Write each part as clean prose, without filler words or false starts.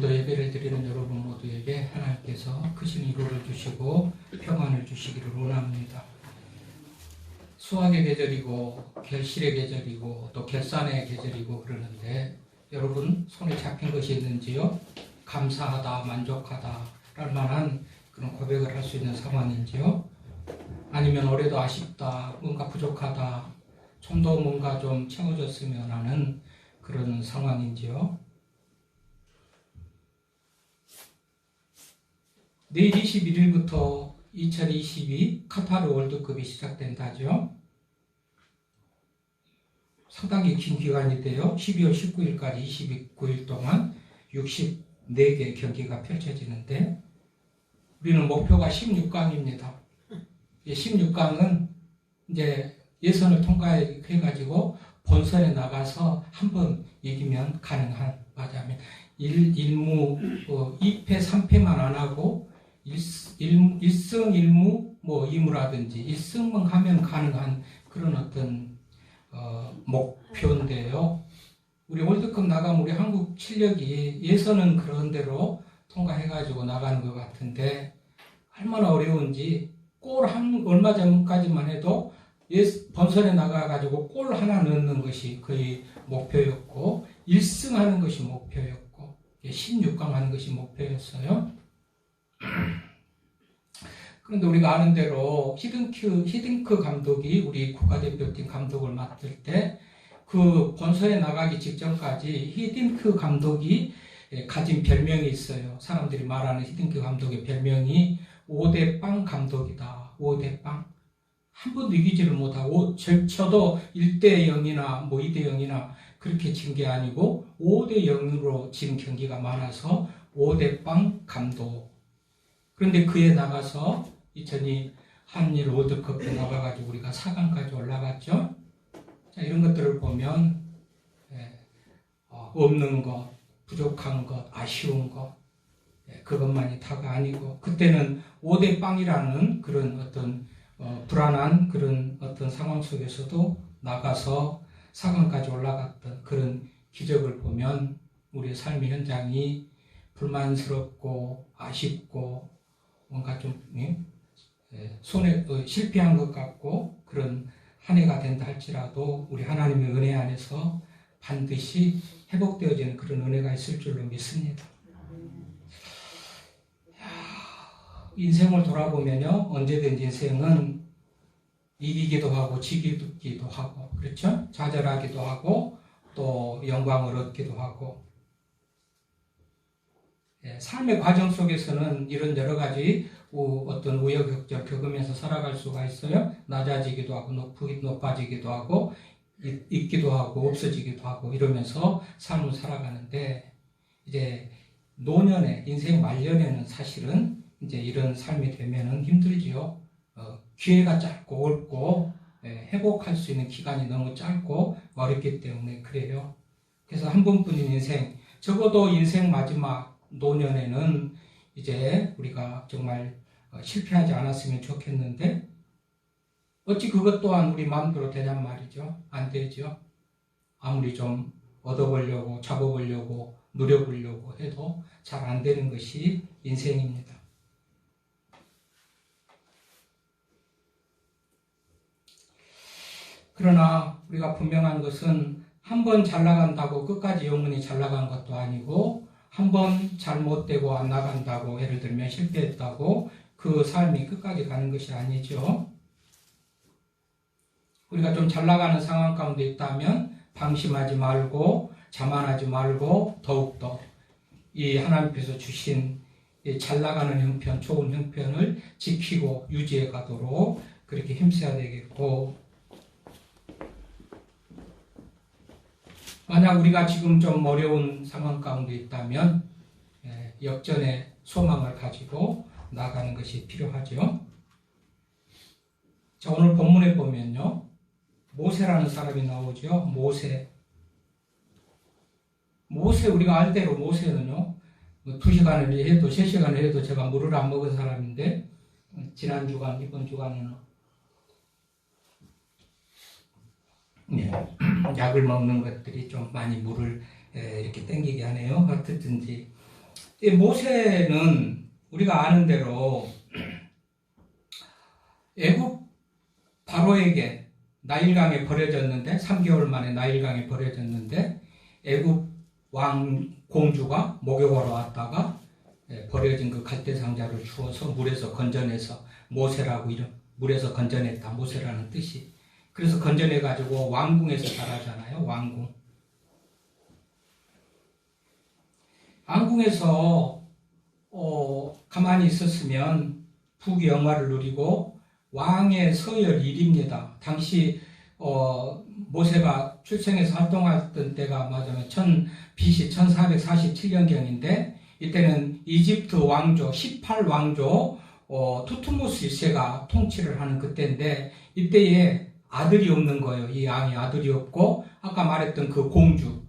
오늘도 예배를 드리는 여러분 모두에게 하나님께서 크신 위로를 주시고 평안을 주시기를 원합니다. 수확의 계절이고 결실의 계절이고 또 결산의 계절이고 그러는데 여러분 손에 잡힌 것이 있는지요? 감사하다, 만족하다 랄 만한 그런 고백을 할 수 있는 상황인지요? 아니면 올해도 아쉽다, 뭔가 부족하다, 좀 더 뭔가 좀 채워졌으면 하는 그런 상황인지요? 내일 21일부터 2022 카타르 월드컵이 시작된다죠. 상당히 긴 기간이 돼요. 12월 19일까지 29일 동안 64개 경기가 펼쳐지는데 우리는 목표가 16강입니다. 16강은 이제 예선을 통과해가지고 본선에 나가서 한번 이기면 가능한, 맞아요. 2패 3패만 안 하고 1승 1무 뭐 2무라든지 1승만 하면 가능한 그런 어떤 목표인데요. 우리 월드컵 나가면 우리 한국 실력이 예선은 그런 대로 통과해가지고 나가는 것 같은데 얼마나 어려운지 얼마 전까지만 해도 본선에 나가가지고 골 하나 넣는 것이 거의 목표였고 1승 하는 것이 목표였고 16강 하는 것이 목표였어요. 그런데 우리가 아는 대로 히딩크 감독이 우리 국가대표팀 감독을 맡을 때 그 본선에 나가기 직전까지 히딩크 감독이 가진 별명이 있어요. 사람들이 말하는 히딩크 감독의 별명이 5대빵 감독이다. 5대빵. 한 번도 이기지를 못하고 저도 1대 0이나 뭐 2대 0이나 그렇게 진 게 아니고 5대 0으로 진 경기가 많아서 5대빵 감독. 그런데 그에 나가서 2002 한일 월드컵에 나가가지고 우리가 4강까지 올라갔죠. 자, 이런 것들을 보면 없는 것, 부족한 것, 아쉬운 것 그것만이 다가 아니고 그때는 5대빵이라는 그런 어떤 불안한 그런 어떤 상황 속에서도 나가서 4강까지 올라갔던 그런 기적을 보면 우리의 삶의 현장이 불만스럽고 아쉽고 뭔가 좀 손에 실패한 것 같고 그런 한 해가 된다 할지라도 우리 하나님의 은혜 안에서 반드시 회복되어지는 그런 은혜가 있을 줄로 믿습니다. 인생을 돌아보면요, 언제든지 인생은 이기기도 하고 지기도 하고 그렇죠? 좌절하기도 하고 또 영광을 얻기도 하고 삶의 과정 속에서는 이런 여러 가지 어떤 우여곡절 겪으면서 살아갈 수가 있어요. 낮아지기도 하고 높아지기도 하고 있기도 하고 없어지기도 하고 이러면서 삶을 살아가는데 이제 노년에 인생 말년에는 사실은 이제 이런 삶이 되면은 힘들지요. 기회가 짧고 어렵고 회복할 수 있는 기간이 너무 짧고 어렵기 때문에 그래요. 그래서 한 번뿐인 인생, 적어도 인생 마지막 노년에는 이제 우리가 정말 실패하지 않았으면 좋겠는데 어찌 그것 또한 우리 마음대로 되냔 말이죠. 안 되죠. 아무리 좀 얻어보려고 잡아보려고 누려보려고 해도 잘 안 되는 것이 인생입니다. 그러나 우리가 분명한 것은 한 번 잘 나간다고 끝까지 영원히 잘 나간 것도 아니고 한 번 잘못되고 안 나간다고 예를 들면 실패했다고 그 삶이 끝까지 가는 것이 아니죠. 우리가 좀 잘 나가는 상황 가운데 있다면 방심하지 말고 자만하지 말고 더욱더 이 하나님께서 주신 잘 나가는 형편, 좋은 형편을 지키고 유지해 가도록 그렇게 힘써야 되겠고 만약 우리가 지금 좀 어려운 상황 가운데 있다면 역전의 소망을 가지고 나가는 것이 필요하죠. 자, 오늘 본문에 보면요. 모세라는 사람이 나오죠. 모세 우리가 알대로 모세는요. 2시간을 해도 3시간을 해도 제가 물을 안 먹은 사람인데 지난 주간, 이번 주간에는 약을 먹는 것들이 좀 많이 물을 이렇게 땡기게 하네요. 어떻든지 이 모세는 우리가 아는 대로 애굽 바로에게 나일강에 버려졌는데 3개월 만에 나일강에 버려졌는데 애굽 왕 공주가 목욕하러 왔다가 버려진 그 갈대 상자를 주워서 물에서 건져내서 모세라고 이름, 물에서 건져냈다, 모세라는 뜻이. 그래서 건져내 가지고 왕궁에서 자라잖아요. 왕궁에서 가만히 있었으면 부귀영화를 누리고 왕의 서열 1위입니다. 당시 모세가 출생해서 활동했던 때가 맞으면 BC 1447년경인데 이때는 이집트 왕조 18왕조 투트모스 1세가 통치를 하는 그때인데 이때에 아들이 없는 거예요. 이 왕이 아들이 없고 아까 말했던 그 공주,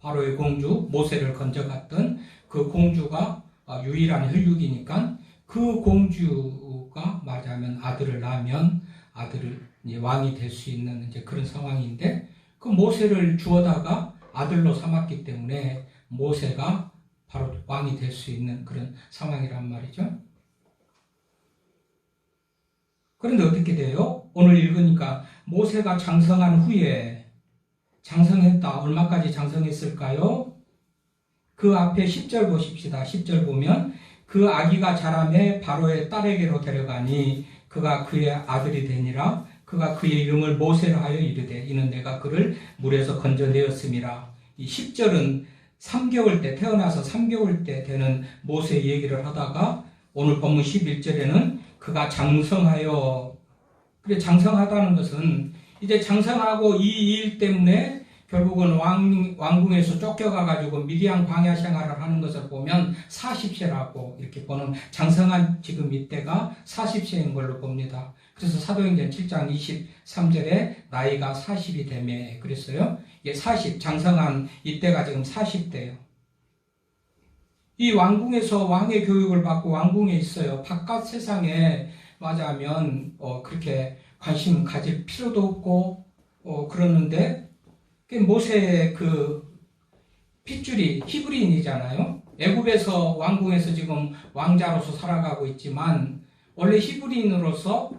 바로의 공주, 모세를 건져갔던 그 공주가 유일한 혈육이니까 그 공주가 말하자면 아들을 낳으면 아들을 왕이 될 수 있는 이제 그런 상황인데 그 모세를 주워다가 아들로 삼았기 때문에 모세가 바로 왕이 될 수 있는 그런 상황이란 말이죠. 그런데 어떻게 돼요? 오늘 읽으니까 모세가 장성한 후에 장성했다. 얼마까지 장성했을까요? 그 앞에 10절 보십시다. 10절 보면 그 아기가 자라매 바로의 딸에게로 데려가니 그가 그의 아들이 되니라. 그가 그의 이름을 모세라 하여 이르되 이는 내가 그를 물에서 건져내었음이라. 이 10절은 3개월 때 태어나서 3개월 때 되는 모세 얘기를 하다가 오늘 본문 11절에는 그가 장성하여, 그래 장성하다는 것은 이제 장성하고 이 일 때문에 결국은 왕궁에서 쫓겨가가지고 미디안 광야 생활을 하는 것을 보면 40세라고 이렇게 보는 장성한 지금 이때가 40세인 걸로 봅니다. 그래서 사도행전 7장 23절에 나이가 40이 되매 그랬어요. 이게 40, 장성한 이때가 지금 40대예요. 이 왕궁에서 왕의 교육을 받고 왕궁에 있어요. 바깥 세상에 맞아하면 그렇게 관심 가질 필요도 없고 그러는데 모세의 그 핏줄이 히브리인이잖아요. 애굽에서 왕궁에서 지금 왕자로서 살아가고 있지만 원래 히브리인으로서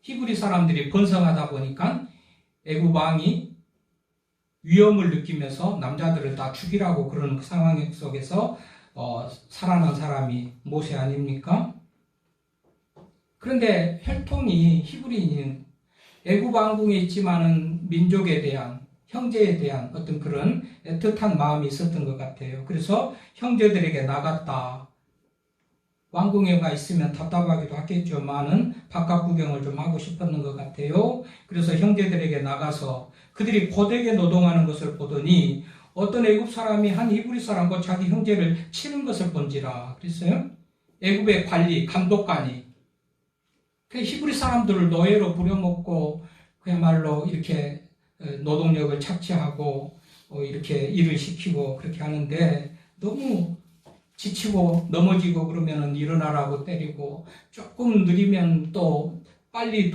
히브리 사람들이 번성하다 보니까 애굽 왕이 위험을 느끼면서 남자들을 다 죽이라고 그러는 그 상황 속에서 살아난 사람이 모세 아닙니까? 그런데 혈통이 히브리인인 애굽 왕궁에 있지만은 민족에 대한 형제에 대한 어떤 그런 애틋한 마음이 있었던 것 같아요. 그래서 형제들에게 나갔다. 왕궁에 가 있으면 답답하기도 하겠지만은 바깥 구경을 좀 하고 싶었는 것 같아요. 그래서 형제들에게 나가서 그들이 고되게 노동하는 것을 보더니 어떤 애굽 사람이 한 히브리 사람과 자기 형제를 치는 것을 본지라 그랬어요. 애굽의 관리, 감독관이 그 히브리 사람들을 노예로 부려먹고 그야말로 이렇게 노동력을 착취하고 이렇게 일을 시키고 그렇게 하는데 너무 지치고 넘어지고 그러면 일어나라고 때리고 조금 느리면 또 빨리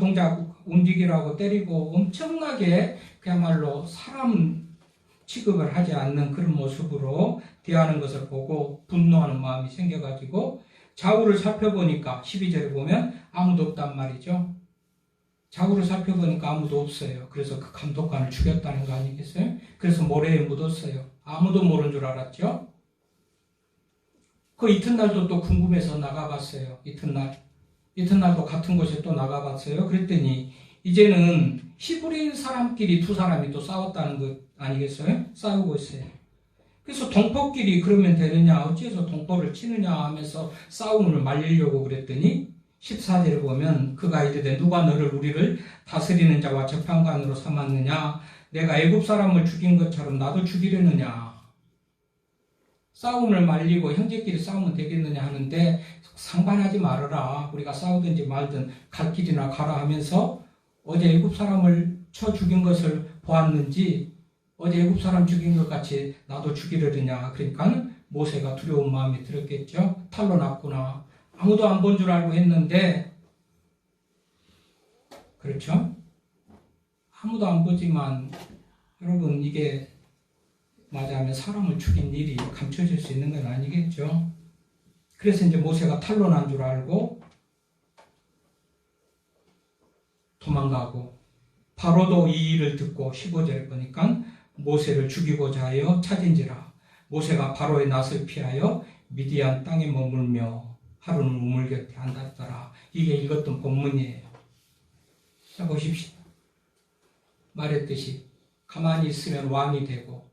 움직이라고 때리고 엄청나게 그야말로 사람 취급을 하지 않는 그런 모습으로 대하는 것을 보고 분노하는 마음이 생겨가지고 좌우를 살펴보니까 12절에 보면 아무도 없단 말이죠. 좌우를 살펴보니까 아무도 없어요. 그래서 그 감독관을 죽였다는 거 아니겠어요? 그래서 모래에 묻었어요. 아무도 모르는 줄 알았죠. 그 이튿날도 또 궁금해서 나가봤어요. 이튿날도 같은 곳에 또 나가봤어요. 그랬더니 이제는 히브리인 사람끼리 두 사람이 또 싸웠다는 것 아니겠어요? 싸우고 있어요. 그래서 동포끼리 그러면 되느냐, 어찌해서 동포를 치느냐 하면서 싸움을 말리려고 그랬더니 14절에 보면 그가 이르되 누가 너를 우리를 다스리는 자와 재판관으로 삼았느냐, 내가 애굽 사람을 죽인 것처럼 나도 죽이려느냐. 싸움을 말리고 형제끼리 싸우면 되겠느냐 하는데 상관하지 말아라. 우리가 싸우든지 말든 갈 길이나 가라 하면서 어제 애굽 사람을 쳐 죽인 것을 보았는지 어제 애굽 사람 죽인 것 같이 나도 죽이려느냐. 그러니까 모세가 두려운 마음이 들었겠죠. 탈로 났구나. 아무도 안 본 줄 알고 했는데 그렇죠? 아무도 안 보지만 여러분 이게 맞아하면 사람을 죽인 일이 감춰질 수 있는 건 아니겠죠. 그래서 이제 모세가 탄로난 줄 알고 도망가고, 바로도 이 일을 듣고 15절에 보니까 모세를 죽이고자 하여 찾은지라. 모세가 바로의 낯을 피하여 미디안 땅에 머물며 하루는 우물 곁에 앉았더라. 이게 읽었던 본문이에요. 자, 보십시오. 말했듯이 가만히 있으면 왕이 되고,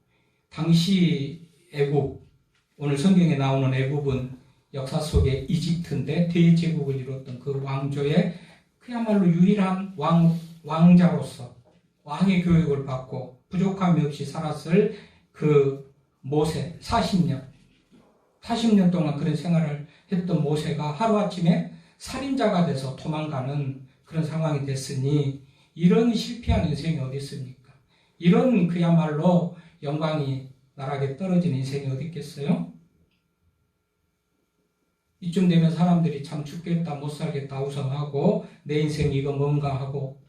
당시 애굽, 오늘 성경에 나오는 애굽은 역사 속에 이집트인데 대제국을 이뤘던 그 왕조의 그야말로 유일한 왕자로서 왕의 교육을 받고 부족함이 없이 살았을 그 모세, 40년 동안 그런 생활을 했던 모세가 하루아침에 살인자가 돼서 도망가는 그런 상황이 됐으니, 이런 실패한 인생이 어디 있습니까? 이런 그야말로 영광이 나락에 떨어진 인생이 어디 있겠어요? 이쯤 되면 사람들이 참 죽겠다, 못 살겠다 우성하고, 내 인생 이거 뭔가 하고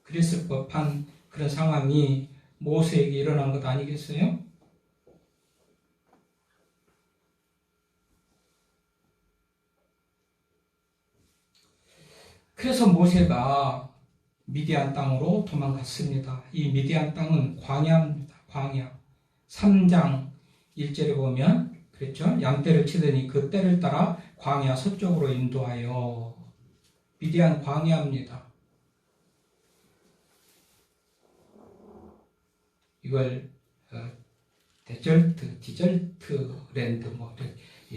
그랬을 법한 그런 상황이 모세에게 일어난 것 아니겠어요? 그래서 모세가 미디안 땅으로 도망갔습니다. 이 미디안 땅은 광야입니다. 광야. 3장 1절에 보면 그랬죠. 양떼를 치더니 그 떼를 따라 광야 서쪽으로 인도하여. 미디안 광야입니다. 이걸 디절트랜드,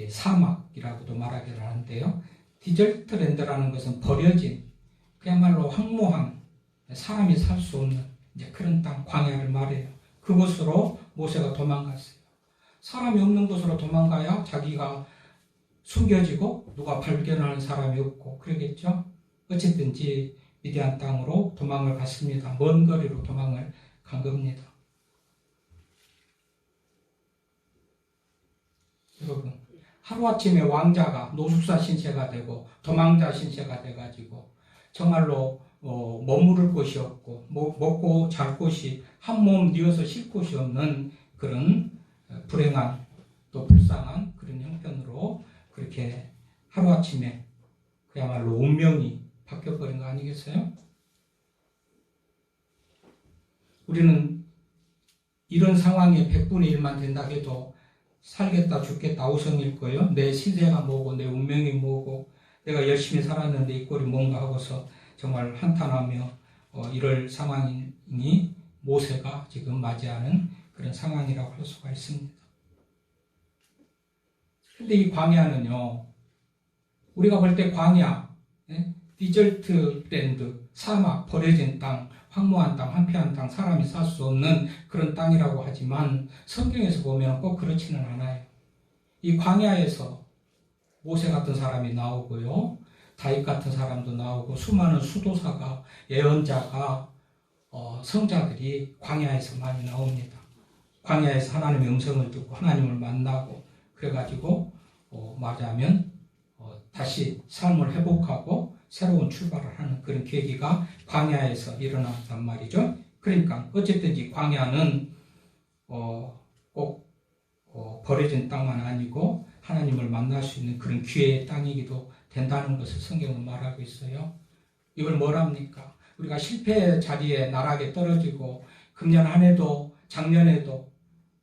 사막이라고도 말하기를 하는데요. 디절트랜드라는 것은 버려진, 그야말로 황무한, 사람이 살 수 없는 이제 그런 땅, 광야를 말해요. 그곳으로 모세가 도망갔어요. 사람이 없는 곳으로 도망가야 자기가 숨겨지고 누가 발견하는 사람이 없고 그러겠죠. 어쨌든지 미디안 땅으로 도망을 갔습니다. 먼 거리로 도망을 간 겁니다. 여러분, 하루아침에 왕자가 노숙자 신세가 되고 도망자 신세가 돼가지고 정말로 머무를 곳이 없고 먹고 잘 곳이, 한 몸 뉘어서 쉴 곳이 없는 그런 불행한, 또 불쌍한 그런 형편으로 그렇게 하루아침에 그야말로 운명이 바뀌어버린 거 아니겠어요? 우리는 이런 상황에 100분의 1만 된다 해도 살겠다 죽겠다 우성일 거예요. 내 시대가 뭐고 내 운명이 뭐고 내가 열심히 살았는데 이 꼴이 뭔가 하고서 정말 한탄하며 이럴 상황이니 모세가 지금 맞이하는 그런 상황이라고 할 수가 있습니다. 근데 이 광야는요, 우리가 볼 때 광야, 디절트랜드, 사막, 버려진 땅, 황무한 땅, 황폐한 땅, 사람이 살 수 없는 그런 땅이라고 하지만 성경에서 보면 꼭 그렇지는 않아요. 이 광야에서 모세 같은 사람이 나오고요, 다윗 같은 사람도 나오고 수많은 수도사가, 예언자가, 성자들이 광야에서 많이 나옵니다. 광야에서 하나님의 음성을 듣고 하나님을 만나고 그래가지고 말하자면 다시 삶을 회복하고 새로운 출발을 하는 그런 계기가 광야에서 일어났단 말이죠. 그러니까 어쨌든지 광야는 꼭 버려진 땅만 아니고 하나님을 만날 수 있는 그런 기회의 땅이기도 된다는 것을 성경은 말하고 있어요. 이걸 뭐랍니까? 우리가 실패의 자리에 나락에 떨어지고 금년 한 해도 작년에도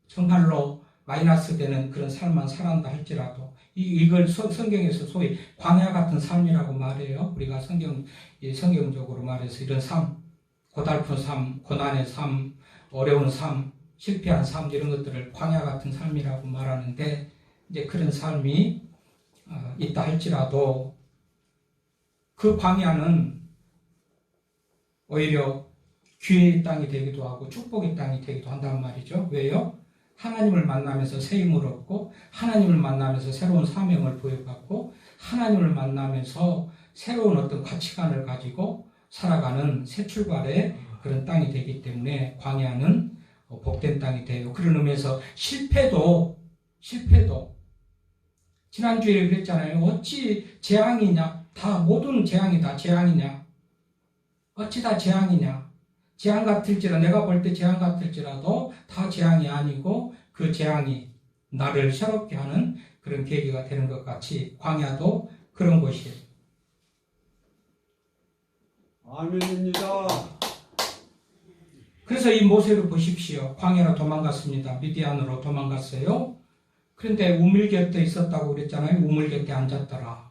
정말로 마이너스 되는 그런 삶만 살았다 할지라도 이걸 성경에서 소위 광야 같은 삶이라고 말해요. 우리가 성경적으로 말해서 이런 삶, 고달픈 삶, 고난의 삶, 어려운 삶, 실패한 삶, 이런 것들을 광야 같은 삶이라고 말하는데, 이제 그런 삶이 있다 할지라도 그 광야는 오히려 기회의 땅이 되기도 하고 축복의 땅이 되기도 한단 말이죠. 왜요? 하나님을 만나면서 새 힘을 얻고, 하나님을 만나면서 새로운 사명을 부여받고, 하나님을 만나면서 새로운 어떤 가치관을 가지고 살아가는 새 출발의 그런 땅이 되기 때문에 광야는 복된 땅이 돼요. 그런 의미에서 실패도 지난주에 그랬잖아요. 어찌 재앙이냐? 다 모든 재앙이 다 재앙이냐? 어찌 다 재앙이냐? 재앙 같을지라도, 내가 볼 때 재앙 같을지라도 다 재앙이 아니고 그 재앙이 나를 새롭게 하는 그런 계기가 되는 것 같이 광야도 그런 곳이에요. 아멘입니다. 그래서 이 모세를 보십시오. 광야로 도망갔습니다. 미디안으로 도망갔어요. 그런데 우물 곁에 있었다고 그랬잖아요. 우물 곁에 앉았더라.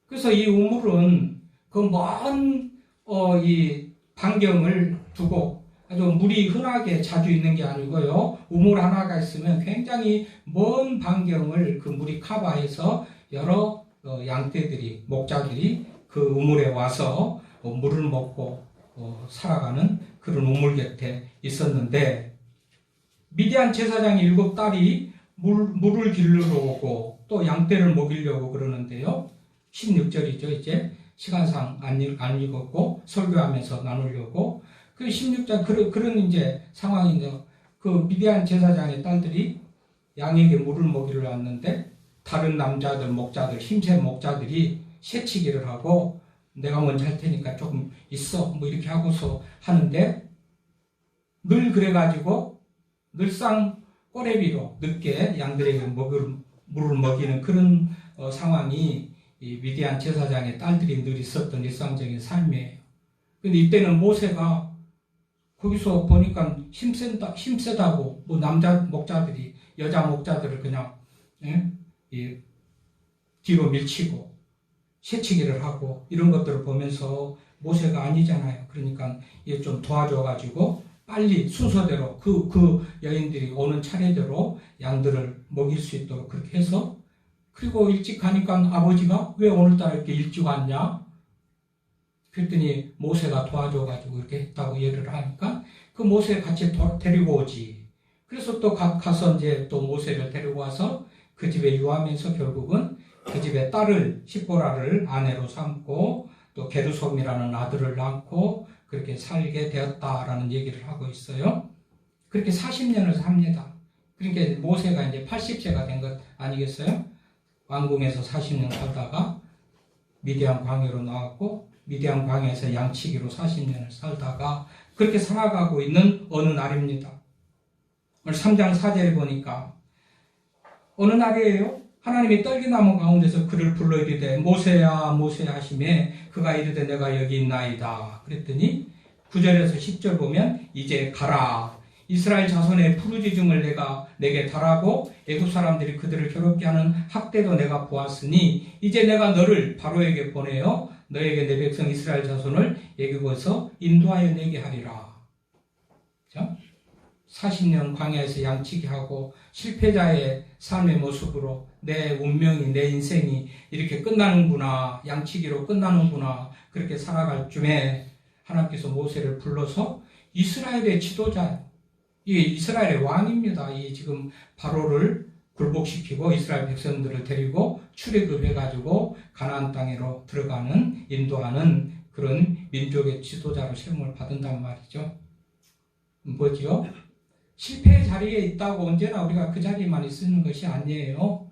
그래서 이 우물은 그 먼 이 반경을 두고 아주 물이 흔하게 자주 있는 게 아니고요. 우물 하나가 있으면 굉장히 먼 반경을 그 물이 커버해서 여러 양떼들이, 목자들이 그 우물에 와서 물을 먹고 살아가는 그런 우물 곁에 있었는데, 미디안 제사장의 7딸이 물을 길르러 오고 또 양떼를 먹이려고 그러는데요. 16절이죠. 이제 시간상 안 읽었고 설교하면서 나누려고 그 16절 그런 이제 상황인데, 그 미디안 제사장의 딸들이 양에게 물을 먹이러 왔는데 다른 남자들 목자들 힘센 목자들이 새치기를 하고 내가 먼저 할 테니까 조금 있어 뭐 이렇게 하고서 하는데, 늘 그래가지고 늘상 꼬레비로 늦게 양들에게 물을 먹이는 그런 상황이 이 미디안 제사장의 딸들이 늘 있었던 일상적인 삶이에요. 근데 이때는 모세가 거기서 보니까 힘세다고 뭐 남자 목자들이 여자 목자들을 그냥 뒤로 밀치고 새치기를 하고 이런 것들을 보면서 모세가 아니잖아요. 그러니까 이게 좀 도와줘가지고 빨리 순서대로 그 여인들이 오는 차례대로 양들을 먹일 수 있도록 그렇게 해서, 그리고 일찍 가니까 아버지가 왜 오늘따라 이렇게 일찍 왔냐? 그랬더니 모세가 도와줘가지고 이렇게 했다고 얘기를 하니까 그 모세 같이 데리고 오지. 그래서 또 가서 이제 또 모세를 데리고 와서 그 집에 유하면서 결국은 그 집의 딸을 시보라를 아내로 삼고 또 게르솜이라는 아들을 낳고 그렇게 살게 되었다라는 얘기를 하고 있어요. 그렇게 40년을 삽니다. 그러니까 모세가 이제 80세가 된 것 아니겠어요? 왕궁에서 40년 살다가 미디안 광야로 나왔고 미디안 광야에서 양치기로 40년을 살다가 그렇게 살아가고 있는 어느 날입니다. 오늘 3장 4절에 보니까 어느 날이에요? 하나님이 떨기나무 가운데서 그를 불러 이르되 모세야 모세야 하시매 그가 이르되 내가 여기 있나이다. 그랬더니 9절에서 10절 보면 이제 가라. 이스라엘 자손의 부르짖음을 내게 달하고 애굽 사람들이 그들을 괴롭게 하는 학대도 내가 보았으니 이제 내가 너를 바로에게 보내어 너에게 내 백성 이스라엘 자손을 애굽에서 인도하여 내게 하리라. 자, 40년 광야에서 양치기 하고 실패자의 삶의 모습으로 내 운명이 내 인생이 이렇게 끝나는구나, 양치기로 끝나는구나 그렇게 살아갈 쯤에 하나님께서 모세를 불러서 이스라엘의 지도자, 이게 이스라엘의 왕입니다. 이 지금 바로를 굴복시키고 이스라엘 백성들을 데리고 출애굽 해가지고 가나안 땅으로 들어가는 인도하는 그런 민족의 지도자로 세움을 받은단 말이죠. 뭐지요? 실패의 자리에 있다고 언제나 우리가 그 자리에만 있는 것이 아니에요.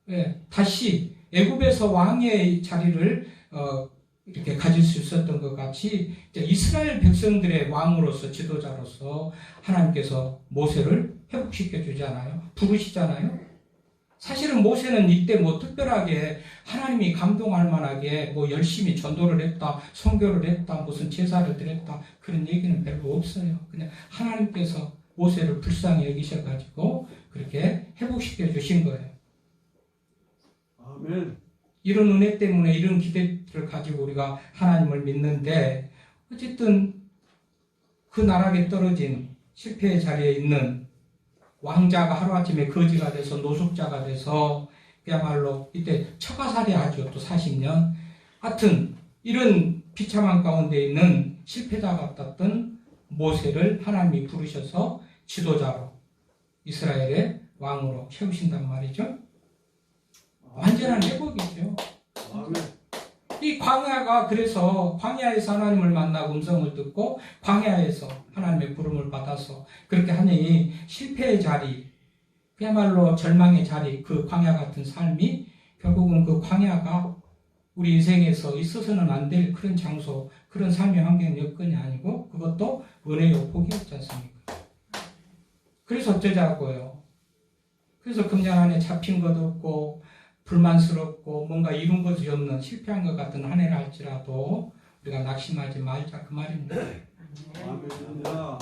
예, 다시 애굽에서 왕의 자리를 이렇게 가질 수 있었던 것 같이 이스라엘 백성들의 왕으로서 지도자로서 하나님께서 모세를 회복시켜 주잖아요. 부르시잖아요. 사실은 모세는 이때 뭐 특별하게 하나님이 감동할 만하게 뭐 열심히 전도를 했다, 선교를 했다, 무슨 제사를 드렸다 그런 얘기는 별로 없어요. 그냥 하나님께서 모세를 불쌍히 여기셔가지고 그렇게 회복시켜 주신 거예요. 아멘. 이런 은혜 때문에 이런 기대를 가지고 우리가 하나님을 믿는데, 어쨌든 그 나락에 떨어진 실패의 자리에 있는 왕자가 하루아침에 거지가 돼서 노숙자가 돼서 그야말로 이때 처가살이 하죠. 또 40년. 하여튼 이런 비참한 가운데 있는 회피자 같았던 모세를 하나님이 부르셔서 지도자로 이스라엘의 왕으로 세우신단 말이죠. 완전한 회복이죠. 이 광야가, 그래서 광야에서 하나님을 만나고 음성을 듣고 광야에서 하나님의 부름을 받아서 그렇게 하니 실패의 자리, 그야말로 절망의 자리, 그 광야 같은 삶이 결국은 그 광야가 우리 인생에서 있어서는 안 될 그런 장소, 그런 삶의 환경 여건이 아니고 그것도 은혜요 복이었지 않습니까? 그래서 어쩌자고요. 그래서 금년 안에 잡힌 것 없고 불만스럽고 뭔가 이룬 것이 없는 실패한 것 같은 한 해를 할지라도 우리가 낙심하지 말자 그 말입니다. 아멘입니다.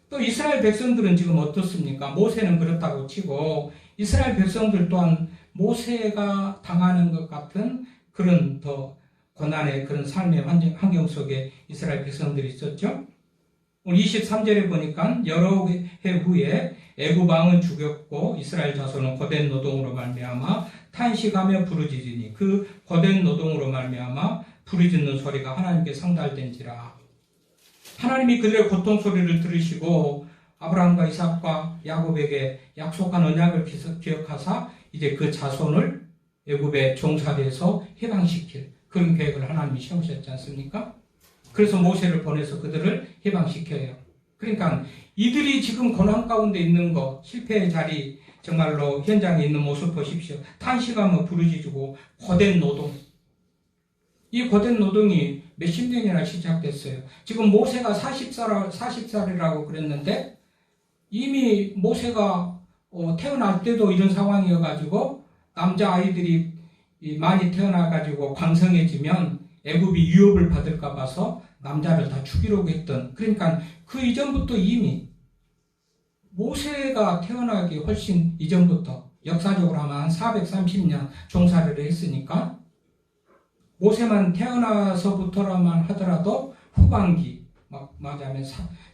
또 이스라엘 백성들은 지금 어떻습니까? 모세는 그렇다고 치고 이스라엘 백성들 또한 모세가 당하는 것 같은 그런 더 고난의 그런 삶의 환경 속에 이스라엘 백성들이 있었죠. 오늘 23절에 보니까 여러 해 후에 애굽 왕은 죽였고 이스라엘 자손은 고된 노동으로 말미암아 탄식하며 부르짖으니 그 고된 노동으로 말미암아 부르짖는 소리가 하나님께 상달된지라. 하나님이 그들의 고통 소리를 들으시고 아브라함과 이삭과 야곱에게 약속한 언약을 기억하사 이제 그 자손을 애굽에 종살이에서 해방시킬 그런 계획을 하나님이 세우셨지 않습니까? 그래서 모세를 보내서 그들을 해방시켜요. 그러니까 이들이 지금 고난 가운데 있는 거, 실패의 자리, 정말로 현장에 있는 모습 보십시오. 탄식하며 부르짖고 고된 노동. 이 고된 노동이 몇십 년이나 시작됐어요. 지금 모세가 40살이라고 그랬는데 이미 모세가 태어날 때도 이런 상황이어가지고 남자아이들이 많이 태어나가지고 광성해지면 애굽이 위협을 받을까 봐서 남자를 다 죽이려고 했던, 그러니까 그 이전부터 이미 모세가 태어나기 훨씬 이전부터 역사적으로 하면 한 430년 종살이를 했으니까 모세만 태어나서부터라만 하더라도 후반기 맞아면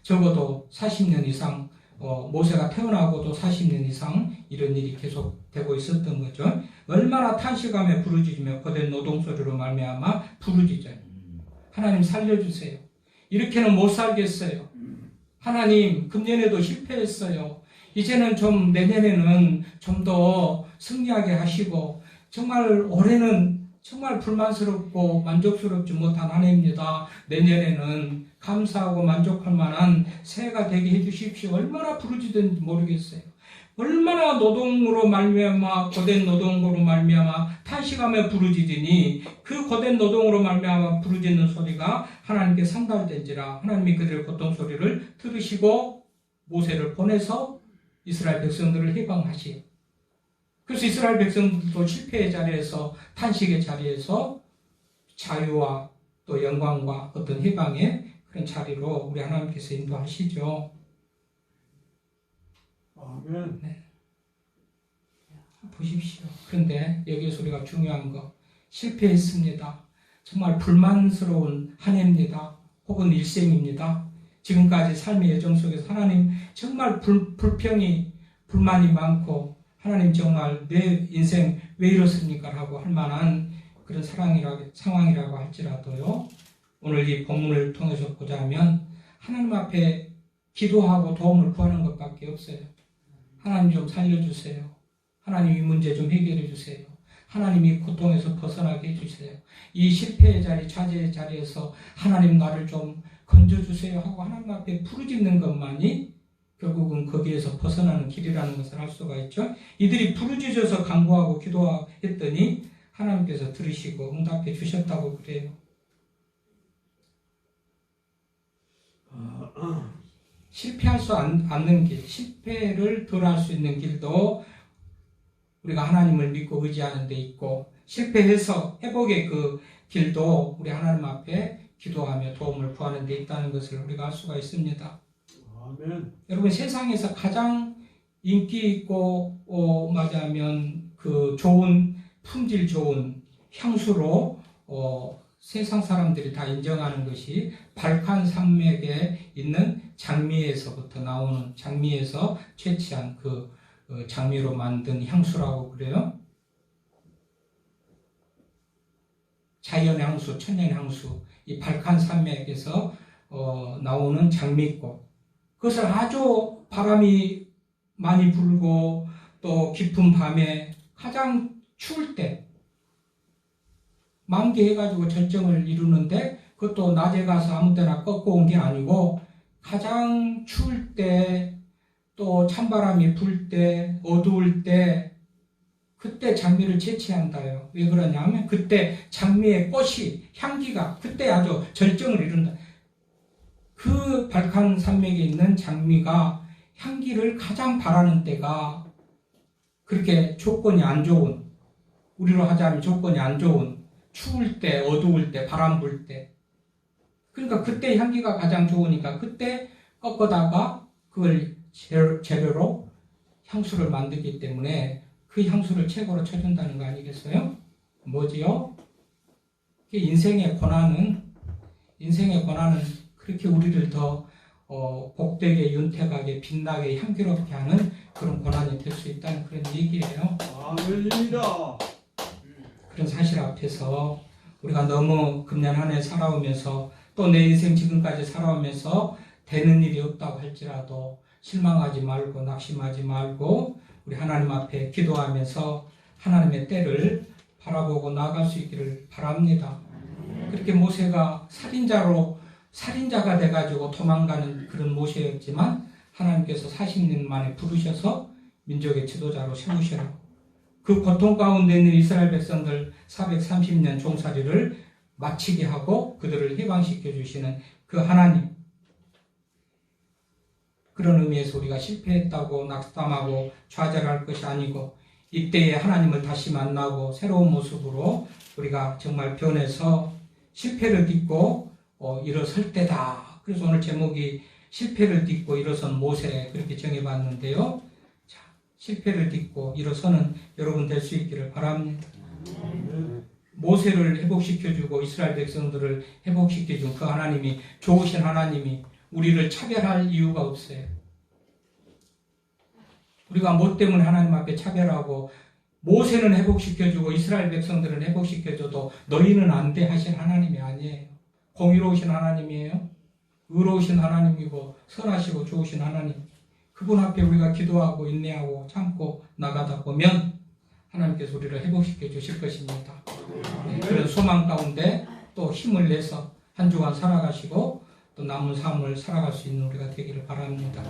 적어도 40년 이상 모세가 태어나고도 40년 이상 이런 일이 계속되고 있었던 거죠. 얼마나 탄식하며 부르짖으며 고된 노동소리로 말미암아 부르짖어요. 하나님 살려주세요. 이렇게는 못 살겠어요. 하나님 금년에도 실패했어요. 이제는 좀 내년에는 좀 더 승리하게 하시고 정말 올해는 정말 불만스럽고 만족스럽지 못한 한 해입니다. 내년에는 감사하고 만족할 만한 새해가 되게 해주십시오. 얼마나 부르짖든지 모르겠어요. 얼마나 노동으로 말미암아 고된 노동으로 말미암아 탄식하며 부르짖으니 그 고된 노동으로 말미암아 부르짖는 소리가 하나님께 상달된지라. 하나님이 그들의 고통 소리를 들으시고 모세를 보내서 이스라엘 백성들을 해방하시오. 그래서 이스라엘 백성들도 실패의 자리에서 탄식의 자리에서 자유와 또 영광과 어떤 해방의 그런 자리로 우리 하나님께서 인도하시죠. 아멘. 네. 보십시오. 그런데 여기서 우리가 중요한 거, 실패했습니다. 정말 불만스러운 한 해입니다. 혹은 일생입니다. 지금까지 삶의 여정 속에서 하나님 정말 불평이 불만이 많고 하나님 정말 내 인생 왜 이렇습니까? 라고 할 만한 그런 상황이라고 할지라도요. 오늘 이 본문을 통해서 보자면 하나님 앞에 기도하고 도움을 구하는 것밖에 없어요. 하나님 좀 살려주세요. 하나님 이 문제 좀 해결해 주세요. 하나님 이 고통에서 벗어나게 해주세요. 이 실패의 자리, 좌절의 자리에서 하나님 나를 좀 건져주세요 하고 하나님 앞에 부르짖는 것만이 결국은 거기에서 벗어나는 길이라는 것을 알 수가 있죠. 이들이 부르짖어서 간구하고 기도했더니 하나님께서 들으시고 응답해 주셨다고 그래요. 실패할 수 않는 길, 실패를 덜 할 수 있는 길도 우리가 하나님을 믿고 의지하는 데 있고, 실패해서 회복의 그 길도 우리 하나님 앞에 기도하며 도움을 구하는 데 있다는 것을 우리가 알 수가 있습니다. 아멘. 여러분, 세상에서 가장 인기 있고 말하자면 그 좋은 품질 좋은 향수로 세상 사람들이 다 인정하는 것이 발칸 산맥에 있는 장미에서부터 나오는, 장미에서 채취한 그 장미로 만든 향수라고 그래요. 자연 향수, 천연 향수, 이 발칸 산맥에서 나오는 장미꽃. 그것을 아주 바람이 많이 불고 또 깊은 밤에 가장 추울 때 만개해가지고 절정을 이루는데, 그것도 낮에 가서 아무 때나 꺾고 온 게 아니고 가장 추울 때, 또 찬바람이 불 때, 어두울 때 그때 장미를 채취한다요. 왜 그러냐면 그때 장미의 꽃이 향기가 그때 아주 절정을 이룬다. 그 발칸 산맥에 있는 장미가 향기를 가장 바라는 때가 그렇게 조건이 안 좋은, 우리로 하자면 조건이 안 좋은, 추울 때, 어두울 때, 바람 불 때. 그러니까 그때 향기가 가장 좋으니까 그때 꺾어다가 그걸 재료로 향수를 만들기 때문에 그 향수를 최고로 쳐준다는 거 아니겠어요? 뭐지요? 인생의 고난은 그렇게 우리를 더 복되게, 윤택하게, 빛나게, 향기롭게 하는 그런 고난이 될 수 있다는 그런 얘기예요. 아멘입니다. 그런 사실 앞에서 우리가 너무 금년 한 해 살아오면서 또 내 인생 지금까지 살아오면서 되는 일이 없다고 할지라도 실망하지 말고 낙심하지 말고 우리 하나님 앞에 기도하면서 하나님의 때를 바라보고 나아갈 수 있기를 바랍니다. 그렇게 모세가 살인자가 돼가지고 도망가는 그런 모세였지만 하나님께서 40년 만에 부르셔서 민족의 지도자로 세우시라고 그 고통 가운데 있는 이스라엘 백성들 430년 종살이를 마치게 하고 그들을 해방시켜 주시는 그 하나님, 그런 의미에서 우리가 실패했다고 낙담하고 좌절할 것이 아니고 이때에 하나님을 다시 만나고 새로운 모습으로 우리가 정말 변해서 실패를 딛고 일어설 때다. 그래서 오늘 제목이 실패를 딛고 일어선 모세 그렇게 정해봤는데요. 자, 실패를 딛고 일어서는 여러분 될 수 있기를 바랍니다. 모세를 회복시켜주고 이스라엘 백성들을 회복시켜준 그 하나님이, 좋으신 하나님이 우리를 차별할 이유가 없어요. 우리가 뭐 때문에 하나님 앞에 차별하고 모세는 회복시켜주고 이스라엘 백성들은 회복시켜줘도 너희는 안 돼 하신 하나님이 아니에요. 공의로우신 하나님이에요. 의로우신 하나님이고 선하시고 좋으신 하나님. 그분 앞에 우리가 기도하고 인내하고 참고 나가다 보면 하나님께서 우리를 회복시켜 주실 것입니다. 그런 소망 가운데 또 힘을 내서 한 주간 살아가시고 또 남은 삶을 살아갈 수 있는 우리가 되기를 바랍니다.